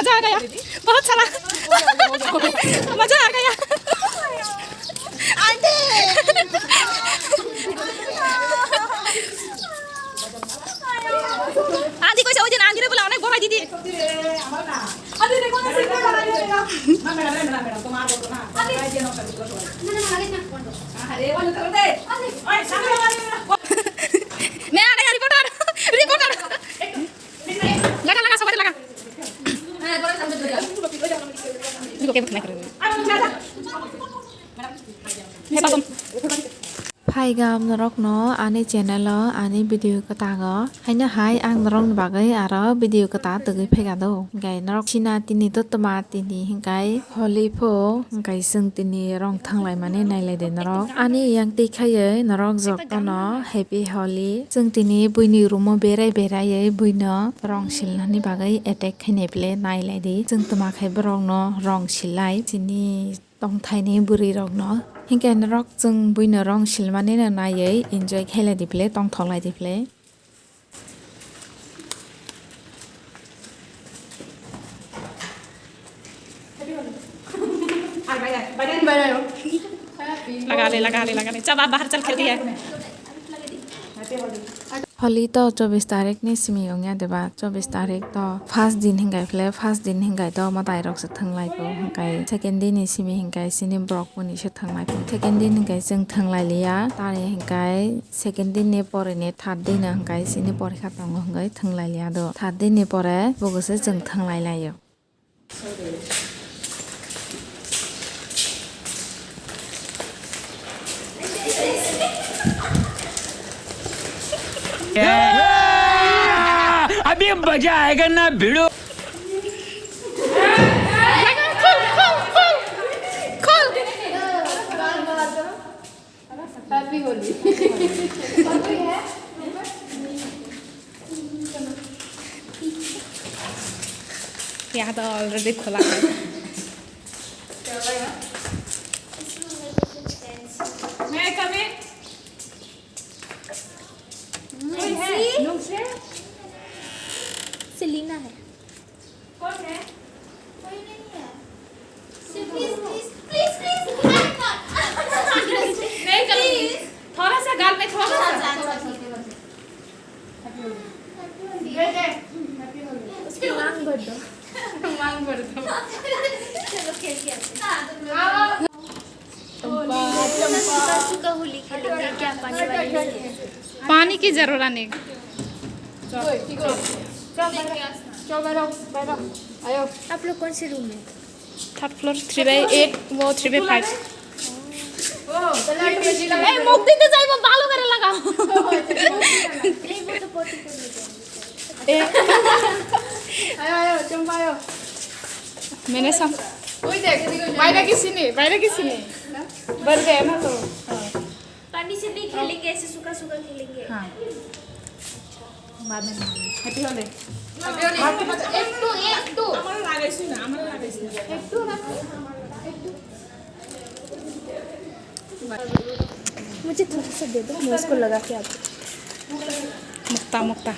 मजा आ गया बहुत सारा मजा आ गया आंटी आंटी कोई सोचे आंटी ने बोला अनेक बड़ा दीदी आंटी देखो ना सीधा बना देगा ना मेरा तुम्हारा बोलो ना आंटी ये नो कर दो ना आगे ना अरे वो तो दे ओए सामने वाले मैं आ गया रिपोर्टर लगा सब लगा हां थोड़ा सामने दो इसको क्या करना है Hai gam Norok no ani channel lo ani video kata go haina hai ang Norok bagai aro video kata tugi phega do gai Norok china tini to toma tini hingkai Holi pho hingkai sung tini rong thanglai mane nailai de Norok ani yang ti khaye Norok jok to no happy Holi sung tini buini rumo berai ye buino rong silnani bagai attack khaine ple nailai de sung toma khai borong no rong silai chini tong thaini buri rok no hingkai Norok jung buino rong silmani na naiye enjoy khailai diple tong tholai diple लगा ले चल आप बाहर चल खेल के Holi to 24 tarik ni simi ongya deba 24 tarik to first din hingai fle first din hingai to matai rok se thanglai ko hingai second din ni simi hingai sini brok ni se thanglai ko second din hingai jeng thanglai liya tare hingai second din ni pore ni third din hingai sini porikha tong hingai thanglai liya do third din ni pore bogo se jeng thanglai layo अभी मजा आएगा ना भिड़ो happy Holi यहाँ तो already खुला है मैं कभी सेलिना है कौन है कोई नहीं है प्लीज प्लीज प्लीज नहीं करूँगी थोड़ा सा गाल में थोड़ा सा उसकी मांग भर दो चलो खेल के आते सूखा होली खेलेंगे क्या पानी वाली पानी की जरूरत नहीं आप लोग कौन से रूम में थर्ड फ्लोर 3/8 वो 3/5 ए मुक्ति तो जाई बालों करे लगा नहीं वो तो पोटी को ले जाएंगे आयो चंपा आयो मैंने सब ओए देख बाहर किसी ने भर गया ना तो पानी से नहीं खेलेंगे ऐसे सूखा सूखा खेलेंगे हां बाद में हैप्पी होली एक तो আমার লাগাইছি না একটু না मुझे थोड़ा सा दे दो मैं उसको लगा के आती मुक्ता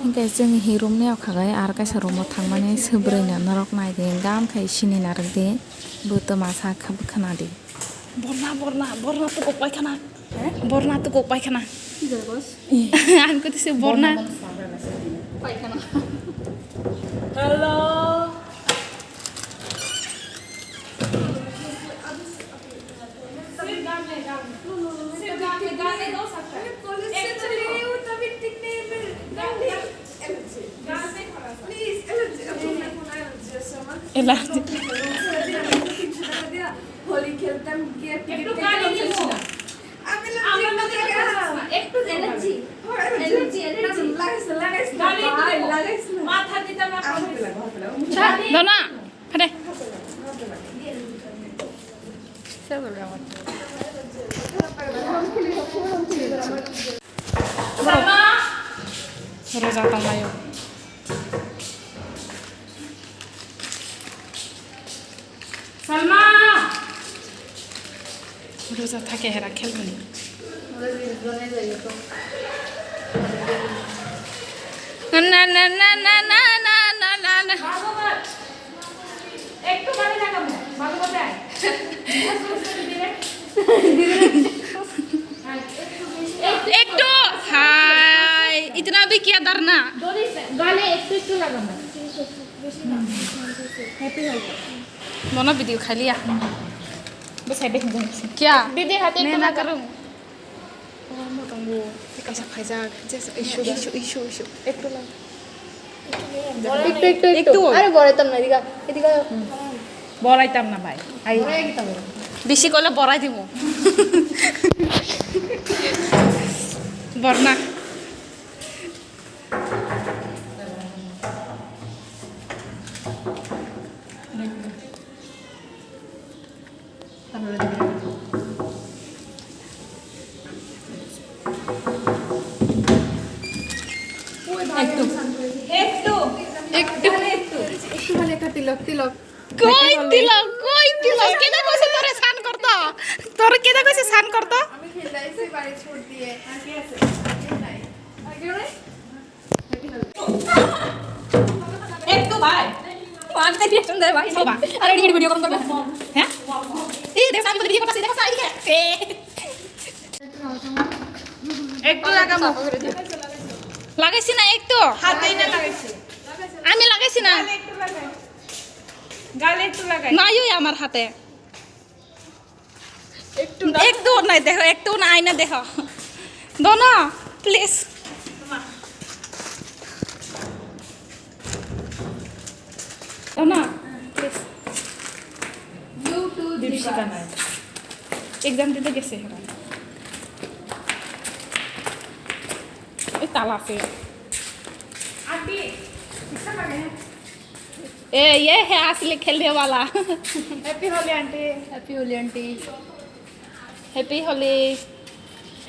hingkai jeng hirum ne okhagai ar kaisa room thangmani sebrina Norok nai de gam khai sini narak de buto masa khab khana de borna to kopai khana की जरूरत हमको तो से borna हेलो गाने दो सकता है एक चले वो तभी टिकने में गाने खड़ा प्लीज एलर्जी होली खेलता हूँ একটু গানে নিও একটু এনার্জি লাগাইছ মাথা দিতে না দাও না ফাটে সব বলরাম रोजा तमायो সালমা রোজা থাকে হেরা খেলবে না না না না না না না না না না একটু মানে লাগাবো ভালো কথা একটু हाय इतना भी क्या डरना गाले एक लगाना हैप्पी हो दोनों वीडियो खा लिया बस है क्या दीदी हाथ मैं एक ना करूँ कैसा फायदा जैसे इशू इशू इशू इशू एक तो একটু আরে বড়াইতাম না এদিকে এদিকে বড়াইতাম না ভাই আই বেশি করলে বড়াই দিব বর্ণা একটু একটু একটু একটু মানে একটা তিলক তিলক কই তিলক কেদা কইছে তোরে স্নান করতা তোরে কেদা কইছে স্নান করতা আমি খেলাইছি বাড়ি ছোট দিয়ে আর কি আছে নাই একটু ভাই পাঁচটা রিঅ্যাকশন দে ভাই বাবা আরে এডিট ভিডিও করুন তো হ্যাঁ এই দেখ সামনে ভিডিও করতেছি দেখো সাইডে একটু লাগাবো লাগাইছি না একটু হাতেই না লাগাইছি আমি লাগাইছি না গালে একটু লাগাই নাই ওই আমার হাতে একটু একটু নাই দেখো একটু না আইনা দেখো দোনা প্লিজ দোনা প্লিজ ইউটিউব দীপশিকা নাই এক্সাম দিতে গেছে হেরা এই তালা আছে आंटी किसका लगे ए ये है असली खेलने वाला happy Holi aunty happy Holi aunty happy Holi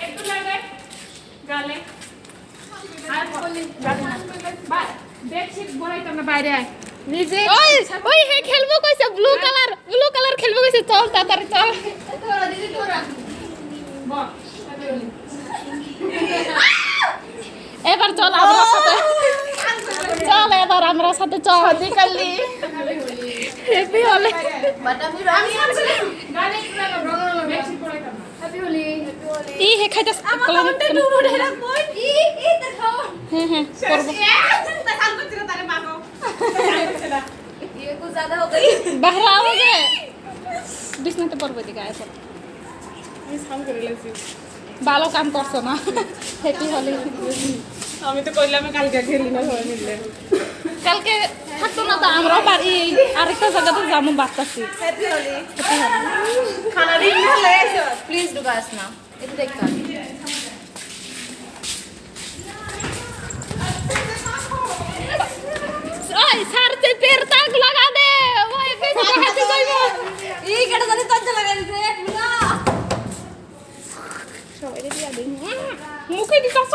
एक तो लगे गाले আর হোলি বাই বেডশিট বড়াইতাম না বাইরে নিজে ওই হে খেলবো কইছে ব্লু কালার খেলবো কইছে চল তাড়াতাড়ি চল তোরা দিদি তোরা বল হ্যাপি হোলি এবার চল আমার সাথে চল এবার আমরা সাথে চল দিকালি হ্যাপি হোলি বাটামি আমি আছে গানে লাগাবো বেশি পড়াইতাম हैप्पी होली ই হে খাইতাস আমাকে নুরু ঢেলা কই ই দেখাও হ্যাঁ হ্যাঁ করব তা কাল করতে তারে মাগো ये कुछ ज्यादा हो गई बाहर आओगे বিছনাতে পড়বে দিকে আয় পড় আমি সাম করে লাগছি ভালো কাম করছো না হ্যাপি হোলি আমি তো কইলাম কালকে খেলি না সবাই মিলে কালকে থাকতো না তো আমরাও বাড়ি আরেকটা জায়গাতে যাবো বাচ্চাছি हैप्पी होली खाना दी ले प्लीज डुबास ना এটা দেখতা ওই স্যার তে পের তাক লাগা দে ওই বেশি হাতে কইবো এই কেটে জানি তজ্জা লাগাই দিছে এক মিনা সবাই দিয়া দে মুখে দিতাছ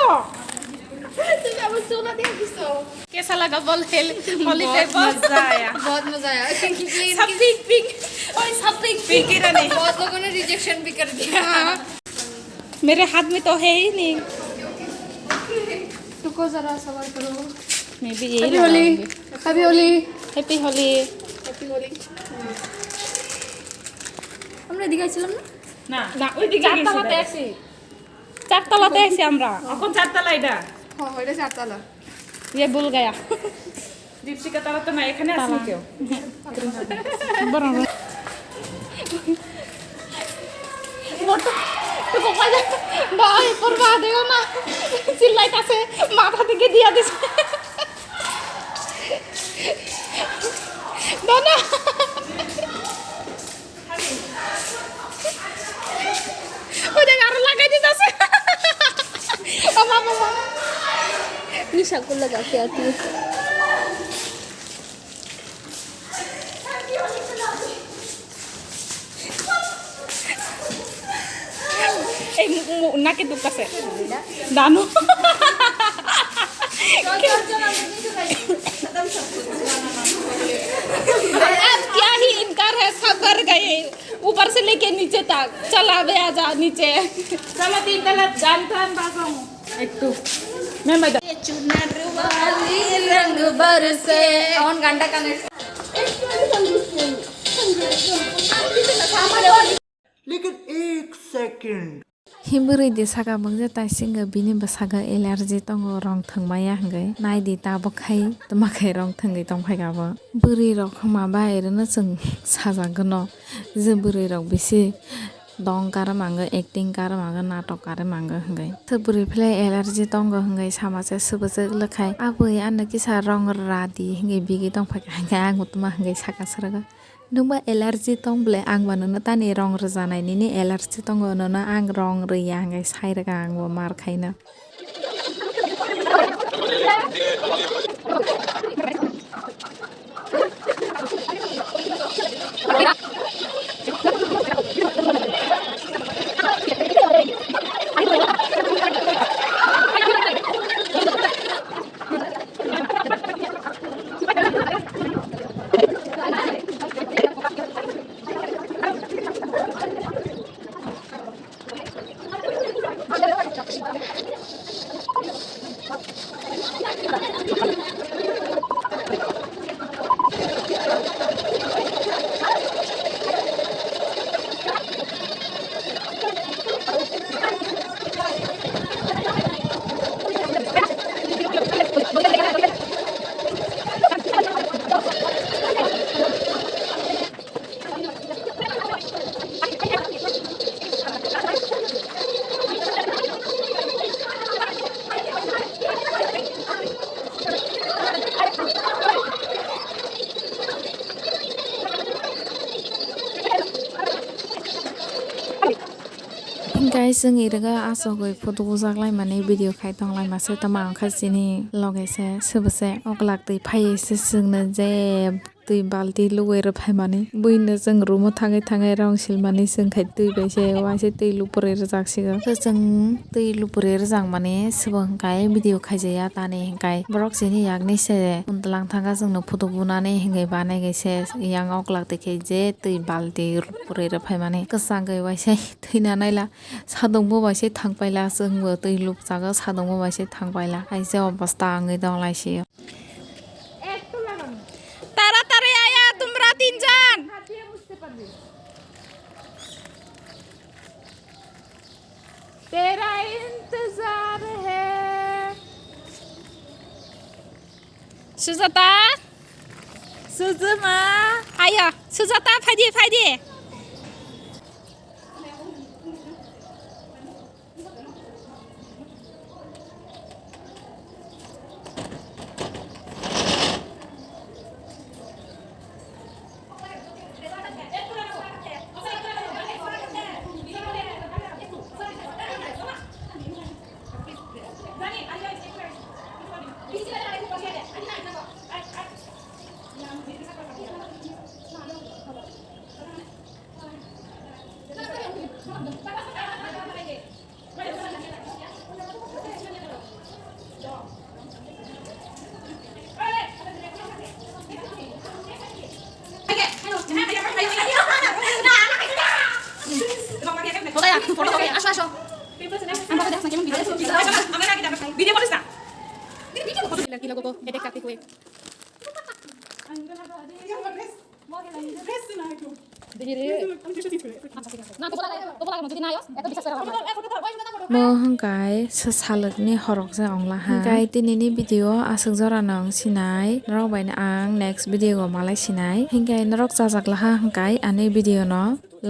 তুমি আমার সোনা দিয়ে দিছো कैसा लगा बोल होली पे बहुत मजा आया क्योंकि सब पिंक पिंक ओए सब पिंक पिंक ही रहने बहुत लोगों ने रिजेक्शन भी कर दिया मेरे हाथ में तो है ही नहीं रुको जरा सवाल करो मैं भी यही happy Holi happy Holi happy Holi happy Holi আমরা এদিকে আইছিলাম না না না ওই দিকে চারতলাতে আছি চারতলাতে আছি আমরা এখন চারতলা এটা হ্যাঁ ওইটা চারতলা ये भूल गया দীপশিকা তারা তো না এখানে আসেনি কেউ बराबर मोटो तो कोपा जा भाई परवा देओ ना चिल्लाइताছে মাথা থেকে দিয়া দিছে না ওদের আর লাগাই দিতাছে বাবা বাবা निशा को लगा के आती है এই নাকে দুকাছে দানু अब क्या ही इनकार है सबर डर गए ऊपर से लेके नीचे तक चला बे आजा नीचे चलो 3 तला गान थान बासों एक तो मैं मजा चुनर वाली रंग बरसे और गांडा का लेकिन 1 सेकंड हिमबुरै दे सागा बंगजे ताइसिंग बिनि बसागा एलार्जी तंगो रंग थंगमाया हंगै नायदि ताबखाय तमाखाय रंग थंगै तंफायगाबो बुरै रok माबा एरनो जों साजागोन जों बुरै रok बेसे dong karamanga acting karamanga natok karamanga hanggai theburi phlai allergy tongo hanggai samase subase lekhai abui anna kisa rong radi hanggai bigi tongphai hanggai angutma hanggai saka saraga nungba allergy tongble ang banana tani rong rjanai ni allergy tongo nona ang rong riya hanggai sairaga angbo mar khaina guys जों इरगा आसगै फटो बुजागलाय माने video खायतंलाय मासे तमा खासिनि लगैसे सबसे अगलाक फायसे जोंनो जे दै बाल्टी लुगैर फायमाने बैनो जों रुमो थाङै थाङै रंसिल माने जों खाय दै बायसे वासे दै लुपरे रजाकसिगो जों दै लुपरे रजां माने सबं गाय भिडिअ खायजाया ताने गाय ब्रक सिनि यागनिसे उन्दलां थांगा जोंनो फटो बुनानै हेंगै बानाय गैसे यां अगलाक देखै जे दै बाल्टी लुपरे फायमाने गोसांगै वासे थैना नायला सादंबो वासे थांबायला जोंबो दै लुपजागा सादंबो वासे थांबायला आइसे अबस्था आङै दंलायसि तारातारि आया तुमरा 3 जन तेरा इंतजार है सुजाता सुजुमा आया Sujata फायदि फायदि mohangkai sesalukni horokja onglaha gai tinini video asuk jora nong sinai norok bai ang next video go malai sinai hingkai norok jajaklaha hingkai ani video no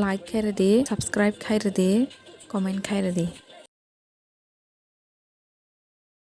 like khairedi subscribe khairedi comment khairedi